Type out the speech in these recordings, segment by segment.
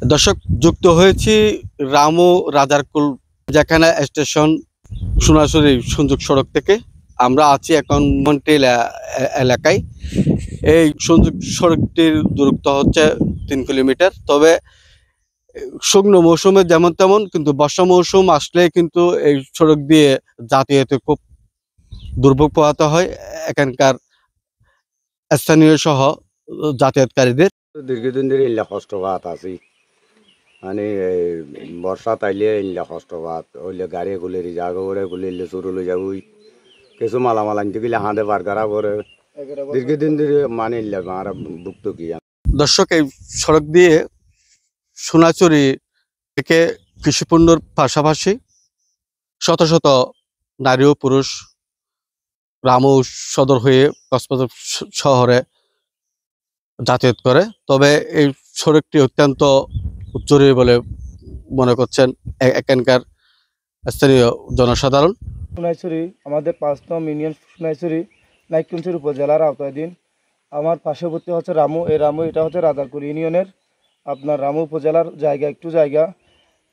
দর্শক, যুক্ত হয়েছি রামু রাজারকুল যেখানে স্টেশন সোনাঝুরি সংযোগ সড়ক থেকে। আমরা আছি এখন মন্টেল এলাকায়। এই সংযোগ সড়কটির দূরত্ব হচ্ছে 3 কিলোমিটার। তবে শুকনো মৌসুমে যেমন তেমন, কিন্তু বর্ষা মৌসুম আসলে কিন্তু এই সড়ক দিয়ে যাতায়াতে খুব দুর্ভোগ পোহাতে হয় এখানকার স্থানীয় সহ যাতায়াতকারীদের। দীর্ঘদিন ধরে ইল্লা কষ্ট পাত আছি, মানে বর্ষা তাইলে ইল্লা কষ্ট পাত হইলে গাড়ি খুলে জাগো করে খুলে ইল্লে চুরু লই যাবই, কিছু মালামাল আনতে গেলে হাঁদে বার করা করে দীর্ঘদিন ধরে মানে ইল্লা আমরা ভুক্ত কি। দর্শক, এই সড়ক দিয়ে সোনাচুরি থেকে কৃষিপণ্যর পাশাপাশি শত শত নারী ও পুরুষ রামু সদর হয়ে কক্সবাজার শহরে যাতায়াত করে। তবে এই সড়কটি অত্যন্ত জরুরি বলে মনে করছেন এখানকার স্থানীয় জনসাধারণ। সোনাইছড়ি আমাদের 5 নং ইউনিয়ন সোনাইছড়ি নাইক্ষ্যংছড়ি উপজেলার আওতাধীন। আমার পার্শ্ববর্তী হচ্ছে রামু। এই রামু এটা হচ্ছে রাজারকুল ইউনিয়নের আপনার রামু উপজেলার জায়গা।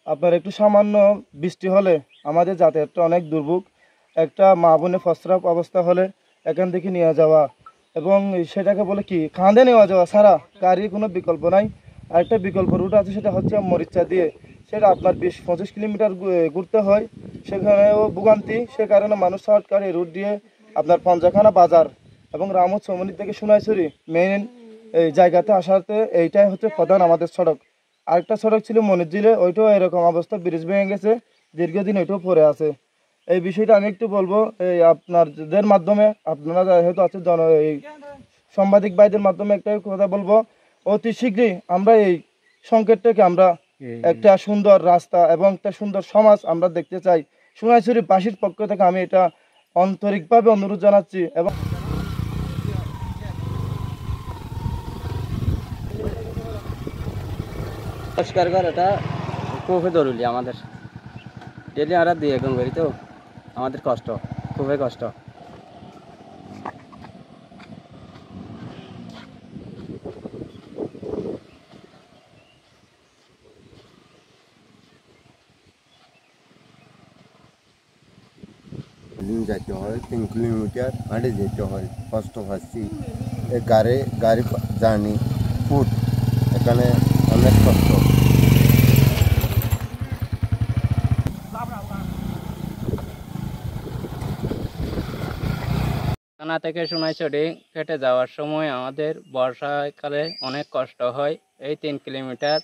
আপনার একটু সামান্য বৃষ্টি হলে আমাদের যাতায়াতটা অনেক দুর্ভোগ। একটা মা বোনের প্রস্রাব অবস্থা হলে এখান থেকে নিয়ে যাওয়া এবং সেটাকে বলে কি কাঁধে নেওয়া যাওয়া ছাড়া গাড়ির কোনো বিকল্প নাই। আরেকটা বিকল্প রুট আছে, সেটা হচ্ছে মরিচা দিয়ে। সেটা আপনার 20-25 কিলোমিটার ঘুরতে হয়, সেখানেও ভোগান্তি। সে কারণে মানুষ শর্টকাট এই রুট দিয়ে আপনার পঞ্চাখানা বাজার এবং রামু চৌমনি থেকে সোনাইছড়ি মেইন এই জায়গাতে আসাতে এইটাই হচ্ছে প্রধান আমাদের সড়ক। আরেকটা সড়ক ছিল মনিরঝিলে, ওইটাও এরকম অবস্থা, ব্রিজ ভেঙে গেছে, দীর্ঘদিন ওইটাও পড়ে আছে। এই বিষয়টা আমি একটু বলবো এই আপনাদের মাধ্যমে, আপনারা যেহেতু আছে এই সাংবাদিক ভাইদের মাধ্যমে একটাই কথা বলবো, অতি শীঘ্রই আমরা এই সংকেতটাকে আমরা একটা সুন্দর রাস্তা এবং একটা সুন্দর সমাজ আমরা দেখতে চাই। সোনাইছড়িবাসীর পক্ষ থেকে আমি এটা আন্তরিকভাবে অনুরোধ জানাচ্ছি। এবং পরিষ্কার করাটা খুবই জরুরি আমাদের। ডেলি আমরা দিয়ে এখন করি, তো আমাদের কষ্ট, খুবই কষ্ট। যেতে হয় 3 কিলোমিটার হাঁটে যেতে হয়, কষ্ট পাচ্ছি। গাড়ি জার্নি ফুট এখানে অনেক কষ্ট। থানা থেকে সোনাইছড়ি কেটে যাওয়ার সময় আমাদের বর্ষাকালে অনেক কষ্ট হয়। এই 3 কিলোমিটার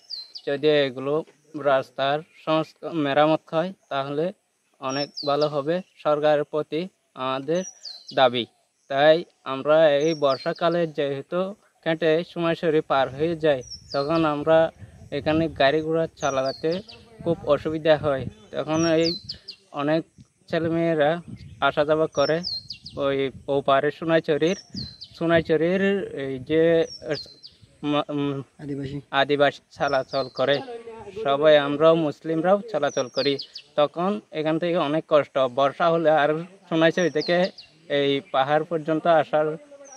যদি এগুলো রাস্তার মেরামত হয় তাহলে অনেক ভালো হবে, সরকারের প্রতি আমাদের দাবি। তাই আমরা এই বর্ষাকালে যেহেতু কেটে সোনাইছড়ি পার হয়ে যায়, তখন আমরা এখানে গাড়ি ঘোড়া চালাতে খুব অসুবিধা হয়। তখন এই অনেক ছেলেমেয়েরা আসা যাওয়া করে ওই ওপারে সোনাইছড়ির এই যে আদিবাসী চলাচল করে, সবাই আমরাও মুসলিমরাও চলাচল করি। তখন এখান থেকে অনেক কষ্ট, বর্ষা হলে আর সোনাইছড়ি থেকে এই পাহাড় পর্যন্ত আসার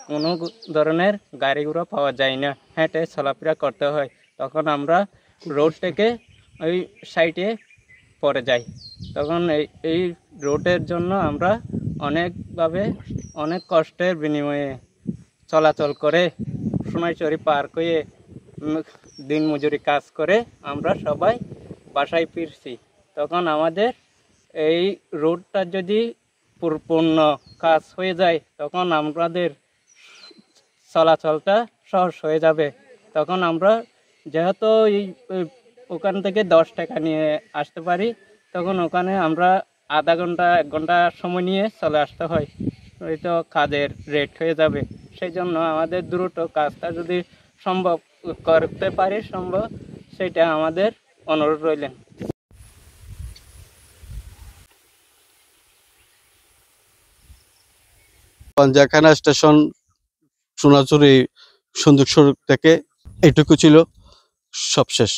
কোনো ধরনের গাড়ি ঘোড়া পাওয়া যায় না, হেঁটে চলাফেরা করতে হয়। তখন আমরা রোড থেকে ওই সাইডে পড়ে যাই। তখন এই রোডের জন্য আমরা অনেক কষ্টের বিনিময়ে চলাচল করে সোনাইছড়ি পার হয়ে দিন মজুরি কাজ করে আমরা সবাই বাসায় ফিরছি। তখন আমাদের এই রোডটা যদি পূর্ণ কাজ হয়ে যায়, তখন আমাদের চলাচলটা সহজ হয়ে যাবে। তখন আমরা যেহেতু ওখান থেকে 10 টাকা নিয়ে আসতে পারি, তখন ওখানে আমরা আধা ঘন্টা 1 ঘন্টা সময় নিয়ে চলে আসতে হয়, ওই তো কাজের রেট হয়ে যাবে। সেই জন্য আমাদের দ্রুত কাজটা যদি সম্ভব করতে পারি সেটা আমাদের অনুরোধ রইলেন। পঞ্জাখানা স্টেশন সোনাঝুরি সংযোগ সড়ক থেকে এটুকু ছিল, সবশেষ।